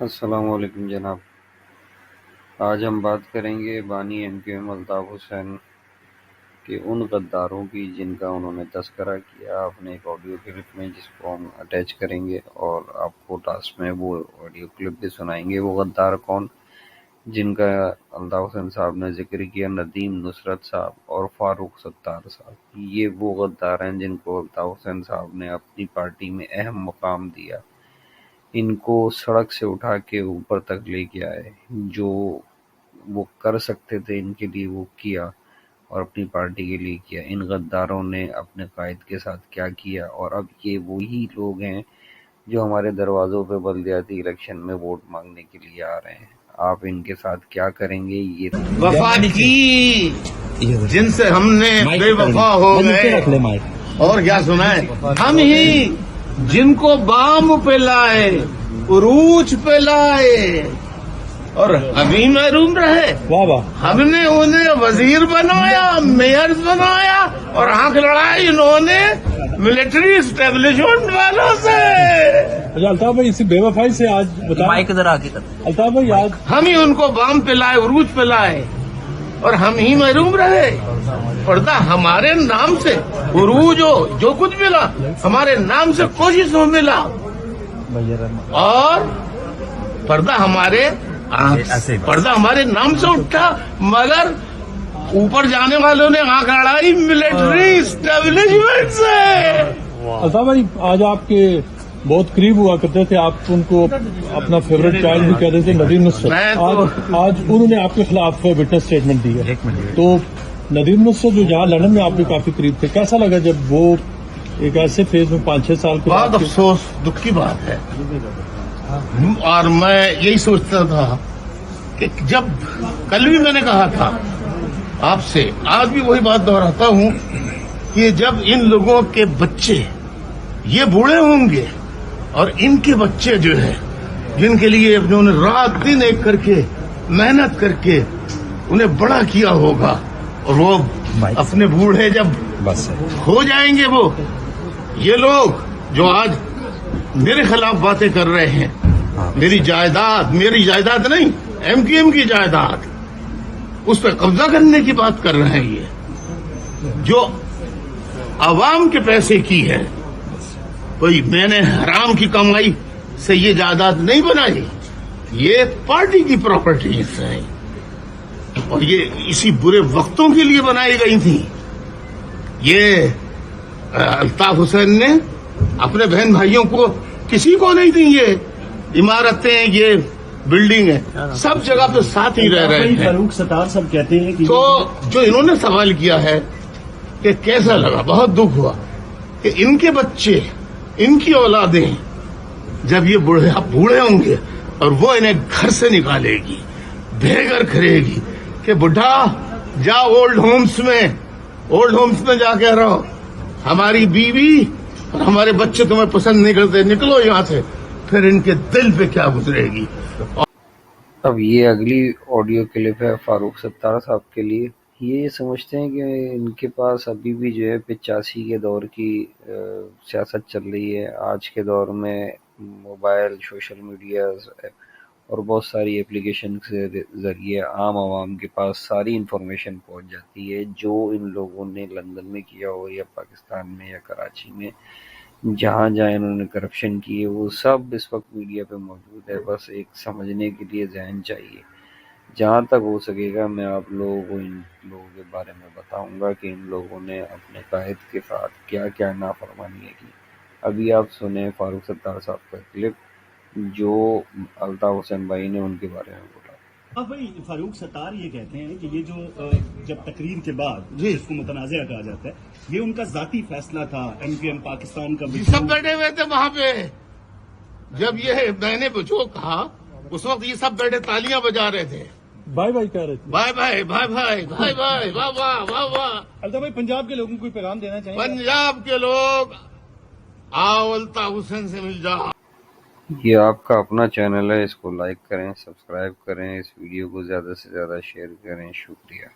السلام علیکم جناب، آج ہم بات کریں گے بانی M Q M Altaf Hussain کے ان غداروں کی جن کا انہوں نے تذکرہ کیا اپنے ایک آڈیو کلپ میں، جس کو ہم اٹیچ کریں گے اور آپ کو لاسٹ میں وہ آڈیو کلپ بھی سنائیں گے۔ وہ غدار کون جن کا الطاف حسین صاحب نے ذکر کیا؟ ندیم نصرت صاحب اور فاروق ستار صاحب۔ یہ وہ غدار ہیں جن کو الطاف حسین صاحب نے اپنی پارٹی میں اہم مقام دیا، ان کو سڑک سے اٹھا کے اوپر تک لے کے آئے، جو وہ کر سکتے تھے ان کے لیے وہ کیا اور اپنی پارٹی کے لیے کیا۔ ان غداروں نے اپنے قائد کے ساتھ کیا کیا، اور اب یہ وہی لوگ ہیں جو ہمارے دروازوں پہ بلدیاتی الیکشن میں ووٹ مانگنے کے لیے آ رہے ہیں۔ آپ ان کے ساتھ کیا کریں گے؟ یہ وفا کی جن سے ہم نے بے وفا ہو گئے، اور کیا سنائے، ہم ہی جن کو بام پہ لائے، عروج پہ لائے اور ابھی محروم رہے، ہم نے انہیں وزیر بنایا، میئر بنایا، اور آنکھ لڑائی انہوں نے ملٹری اسٹیبلشمنٹ والوں سے۔ الطاف بھائی اسی بے وفائی سے آج مائک ادھر آگے کر۔ الطاف بھائی آج ہم ہی ان کو بام پہ لائے، عروج پہ لائے، اور ہم ہی محروم رہے۔ پردہ ہمارے نام سے، عروج ہو جو کچھ ملا ہمارے نام سے، کوشش ہو ملا، اور پردہ ہمارے نام سے اٹھا، مگر اوپر جانے والوں نے آنکھ لڑائی ملٹری اسٹیبلشمنٹ سے۔ الطاف بھائی آج آپ کے بہت قریب ہوا کرتے تھے، آپ ان کو اپنا فیوریٹ چائلڈ بھی کہتے تھے، ندیم نصرت۔ آج انہوں نے آپ کے خلاف وٹنس اسٹیٹمنٹ دی ہے، تو ندیم نصرت جو جہاں لندن میں آپ کے کافی قریب تھے، کیسا لگا جب وہ ایک ایسے فیز میں 5-6 سال کے بہت افسوس، دکھ کی بات ہے، اور میں یہی سوچتا تھا کہ جب کل بھی میں نے کہا تھا آپ سے، آج بھی وہی بات دہراتا ہوں کہ جب ان لوگوں کے بچے یہ بوڑھے ہوں گے، اور ان کے بچے جو ہے جن کے لیے انہوں نے رات دن ایک کر کے محنت کر کے انہیں بڑا کیا ہوگا، اور وہ اپنے بوڑھے جب ہو جائیں گے، وہ یہ لوگ جو آج میرے خلاف باتیں کر رہے ہیں، میری جائیداد نہیں، ایم کیو ایم کی جائیداد، اس پہ قبضہ کرنے کی بات کر رہے ہیں، یہ جو عوام کے پیسے کی ہے، کوئی میں نے حرام کی کمائی سے یہ جائیداد نہیں بنائی، یہ پارٹی کی پراپرٹیز ہیں، اور یہ اسی برے وقتوں کے لیے بنائی گئی تھی۔ یہ الطاف حسین نے اپنے بہن بھائیوں کو کسی کو نہیں دی، یہ عمارتیں، یہ بلڈنگ ہے، سب جگہ پہ ساتھ ہی رہ رہے ہیں۔ فاروق ستار صاحب کہتے ہیں کہ تو جو انہوں نے سوال کیا ہے کہ کیسا لگا، بہت دکھ ہوا کہ ان کے بچے، ان کی اولادیں جب یہ بوڑھے ہوں گے اور وہ انہیں گھر سے نکالے گی، بے گھر کرے گی کہ بڈھا جا اولڈ ہومز میں جا کے رہو، ہماری بیوی اور ہمارے بچے تمہیں پسند نہیں کرتے، نکلو یہاں سے، پھر ان کے دل پہ کیا گزرے گی۔ اب یہ اگلی آڈیو کلپ ہے فاروق ستار صاحب کے لیے۔ یہ سمجھتے ہیں کہ ان کے پاس ابھی بھی جو ہے 85 کے دور کی سیاست چل رہی ہے۔ آج کے دور میں موبائل، سوشل میڈیا اور بہت ساری اپلیکیشن کے ذریعے عام عوام کے پاس ساری انفارمیشن پہنچ جاتی ہے، جو ان لوگوں نے لندن میں کیا ہو یا پاکستان میں یا کراچی میں، جہاں جہاں انہوں نے کرپشن کی ہے، وہ سب اس وقت میڈیا پہ موجود ہے۔ بس ایک سمجھنے کے لیے ذہن چاہیے۔ جہاں تک ہو سکے گا میں آپ لوگوں کو ان لوگوں کے بارے میں بتاؤں گا کہ ان لوگوں نے اپنے قائد کے ساتھ کیا کیا نافرمانیاں کی۔ ابھی آپ سنیں فاروق ستار صاحب کا کلپ جو الطاف حسین بھائی نے ان کے بارے میں بولا۔ اب بھائی فاروق ستار یہ کہتے ہیں کہ یہ جو جب تقریر کے بعد جس کو متنازعہ کہا جاتا ہے، یہ ان کا ذاتی فیصلہ تھا، ایم کیو ایم پاکستان کا سب بیٹھے ہوئے تھے وہاں پہ، جب یہ میں نے جو کہا اس وقت یہ سب بیٹھے تالیاں بجا رہے تھے، بائی بائی کہہ رہے تھے، bye bye bye bye bye bye, واہ واہ واہ واہ۔ الطاف بھائی پنجاب کے لوگوں کو کوئی پیغام دینا چاہیں؟ پنجاب کے لوگ آؤ الطاف حسین سے مل جاؤ۔ یہ آپ کا اپنا چینل ہے، اس کو لائک کریں، سبسکرائب کریں، اس ویڈیو کو زیادہ سے زیادہ شیئر کریں۔ شکریہ۔